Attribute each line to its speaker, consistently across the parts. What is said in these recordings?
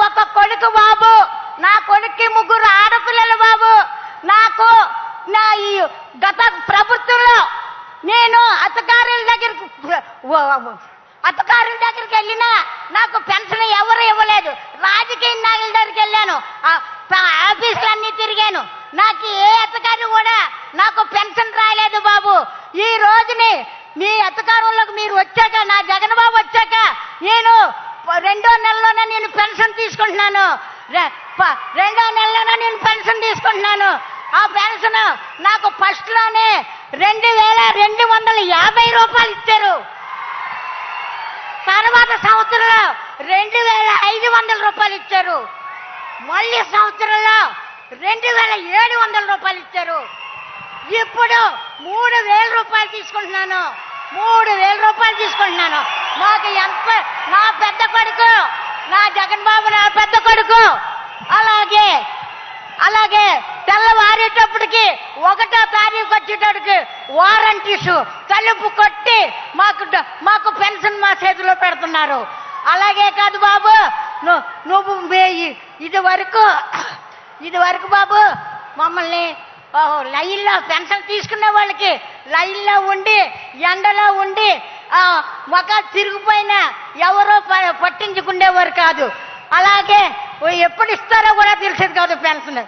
Speaker 1: ఒక కొడుకు బాబు, నా కొడుక్కి 3 ఆడపిల్లలు బాబు. నాకు నా ఈ గత ప్రభుత్వంలో నేను అత్తగారుల దగ్గరికి వెళ్ళినా నాకు పెన్షన్ ఎవరు ఇవ్వలేదు. రాజకీయ నాయకుల దగ్గరికి వెళ్ళాను, ఆఫీసులన్నీ తిరిగాను, నాకు ఏ అత్తగారు కూడా నాకు పెన్షన్ రాలేదు బాబు. ఈ రోజుని మీ అత్తగారులకు మీరు వచ్చాక, నా జగన్ బాబు వచ్చాక నేను 2వ నెలలోనే నేను పెన్షన్ తీసుకుంటున్నాను. 2వ నెలలోనే నేను పెన్షన్ తీసుకుంటున్నాను. ఆ పెన్షన్ నాకు ఫస్ట్ లోనే 2250 రూపాయలు ఇచ్చారు. తర్వాత సంవత్సరంలో 2500 రూపాయలు ఇచ్చారు. మళ్ళీ సంవత్సరంలో 2700 రూపాయలు ఇచ్చారు. ఇప్పుడు 3000 రూపాయలు తీసుకుంటున్నాను. 3000 రూపాయలు తీసుకుంటున్నాను. మాకు ఎంత, నా పెద్ద కొడుకు, నా జగన్ బాబు నా పెద్ద కొడుకు, అలాగే తెల్లవారేటప్పటికి 1వ తారీఖు వచ్చేటప్పటికి వారంటీస్ తలుపు కొట్టి మాకు పెన్షన్ మా చేతిలో పెడుతున్నారు. అలాగే కాదు బాబు, నువ్వు ఇది వరకు బాబు మమ్మల్ని లైన్లో పెన్షన్ తీసుకునే వాళ్ళకి లైన్లో ఉండి ఎండలో ఉండి మొఖాలు తిరిగిపోయినా ఎవరో పట్టించుకునేవారు కాదు. అలాగే ఎప్పుడు ఇస్తారో కూడా తెలిసేది కాదు పెన్షన్.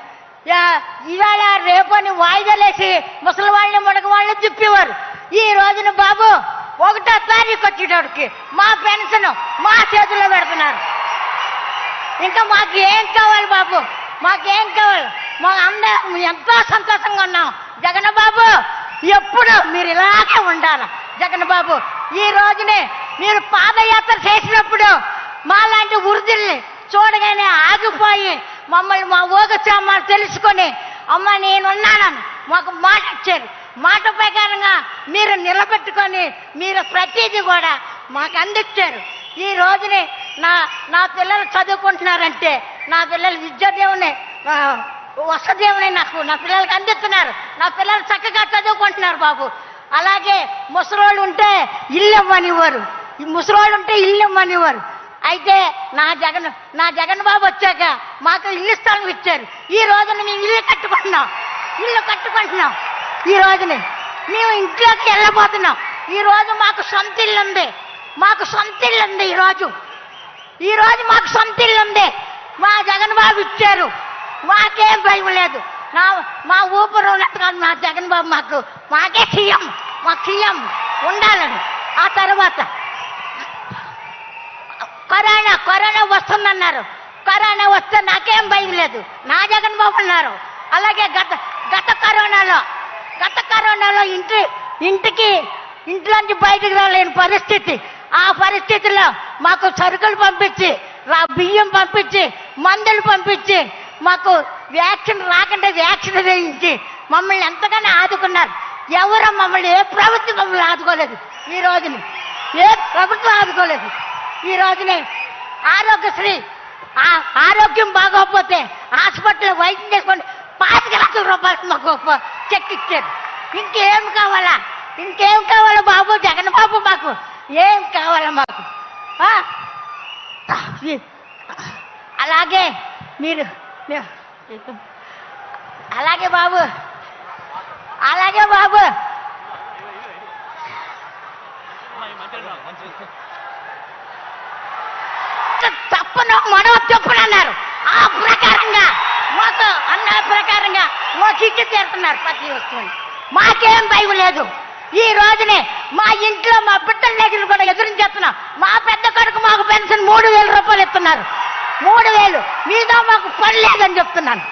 Speaker 1: ఇవాళ రేపని వాయిదాలేసి ముసలి వాళ్ళని ముడక వాళ్ళని తిప్పేవారు. ఈ రోజున బాబు 1వ తారీఖు వచ్చేటప్పటికి మా పెన్షన్ మా చేతిలో పెడుతున్నారు. ఇంకా మాకు ఏం కావాలి బాబు, మాకేం కావాలి? మా అందరం ఎంతో సంతోషంగా ఉన్నాం. జగన్ బాబు ఎప్పుడు మీరు ఇలాగే ఉండాలి. జగన్ బాబు ఈ రోజునే మీరు పాదయాత్ర చేసినప్పుడు మాలాంటి వృద్ధుల్ని చూడగానే ఆగిపోయి మమ్మల్ని మా ఊగచామాలు తెలుసుకొని, అమ్మ నేనున్నానని మాకు మాట ఇచ్చారు. మాట ప్రకారంగా మీరు నిలబెట్టుకొని మీరు ప్రతిదీ కూడా మాకు అందించారు. ఈ రోజుని నా పిల్లలు చదువుకుంటున్నారంటే నా పిల్లలు విద్యాదేవుని వసదేవుని నా పిల్లలకి అందిస్తున్నారు. నా పిల్లలు చక్కగా చదువుకుంటున్నారు బాబు. అలాగే ముసలోళ్ళు ఉంటే ఇల్లు ఇవ్వనివ్వరు, ముసలోళ్ళు ఉంటే ఇల్లు ఇవ్వనివ్వరు. అయితే నా జగన్ బాబు వచ్చాక మాకు ఇల్లు స్థలం ఇచ్చారు. ఈ రోజున మేము ఇల్లు కట్టుకుంటున్నాం. ఈ రోజుని మేము ఇంట్లోకి వెళ్ళబోతున్నాం. ఈ రోజు మాకు సొంత ఇల్లు ఉంది. ఈ రోజు మాకు సొంత ఇల్లు ఉంది. మా జగన్ బాబు ఇచ్చారు. మాకేం భయం లేదు. మా ఊపిరి ఉన్నట్టు కాదు మా జగన్ బాబు మాకే సీఎం ఉండాలని. ఆ తర్వాత కరోనా వస్తుందన్నారు. కరోనా వస్తే నాకేం భయం లేదు, నా జగన్ బాబు ఉన్నారు. అలాగే గత కరోనాలో ఇంట్లోంచి బయటకు రాలేని పరిస్థితి. ఆ పరిస్థితిలో మాకు సరుకులు పంపించి, బియ్యం పంపించి, మందులు పంపించి, మాకు వ్యాక్సిన్ రాకుండా వ్యాక్సిన్ వేయించి మమ్మల్ని ఎంతగానో ఆదుకున్నారు. ఎవరో మమ్మల్ని ఏ ప్రభుత్వం మమ్మల్ని ఆదుకోలేదు. ఈ రోజుని ఏ ప్రభుత్వం ఆదుకోలేదు. ఈ రోజునే ఆరోగ్యశ్రీ ఆరోగ్యం బాగోకపోతే హాస్పిటల్ వైద్యం చేసుకోండి 25 లక్షల రూపాయలు మాకు చెక్ ఇచ్చారు. ఇంకేం కావాలా బాబు జగన్ బాబు? మాకు ఏం కావాలా మాకు? అలాగే మీరు అలాగే బాబు తప్పను మనవ తప్పును అన్నారు. ఆ ప్రకారంగా మాకు అన్న ప్రకారంగా మాకు ఇచ్చి తీరుతున్నారు ప్రతి వస్తువుని. మాకేం భయం లేదు. ఈ రోజునే మా ఇంట్లో మా బిడ్డల దగ్గర కూడా ఎదురించేస్తున్నాం. మా పెద్ద కొడుకు మాకు పెన్షన్ 3000 రూపాయలు ఇస్తున్నారు. 3000 మీద మాకు పని లేదని చెప్తున్నాను.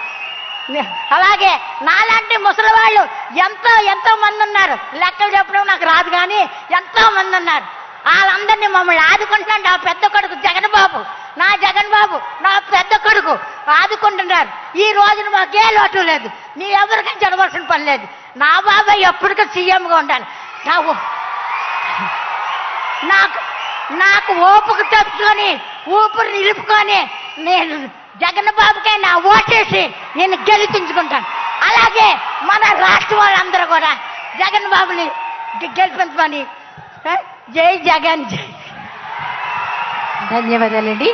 Speaker 1: అలాగే నాలాంటి ముసలి వాళ్ళు ఎంతో మంది ఉన్నారు. లెక్కలు చెప్పడం నాకు రాదు, కానీ ఎంతో మంది ఉన్నారు. వాళ్ళందరినీ మమ్మల్ని ఆదుకుంటున్నాడు నా పెద్ద కొడుకు జగన్ బాబు. నా జగన్ బాబు నా పెద్ద కొడుకు ఆదుకుంటున్నారు. ఈ రోజున మాకే లోటు లేదు. మీ ఎవరికి జరగవలసిన పని లేదు. నా బాబాయ్ ఎప్పటికీ సీఎంగా ఉండాలి. నాకు ఓపిక తెచ్చుకొని ఊపిరి నిలుపుకొని నేను జగన్ బాబుకే నా ఓటేసి నేను గెలిపించుకుంటాను. అలాగే మన రాష్ట్ర వాళ్ళందరూ కూడా జగన్ బాబుని గెలిపించమని. జై జగన్ జై.
Speaker 2: ధన్యవాదాలండి.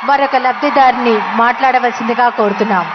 Speaker 2: మరొక లబ్ధిదారిని మాట్లాడవలసిందిగా కోరుతున్నాం.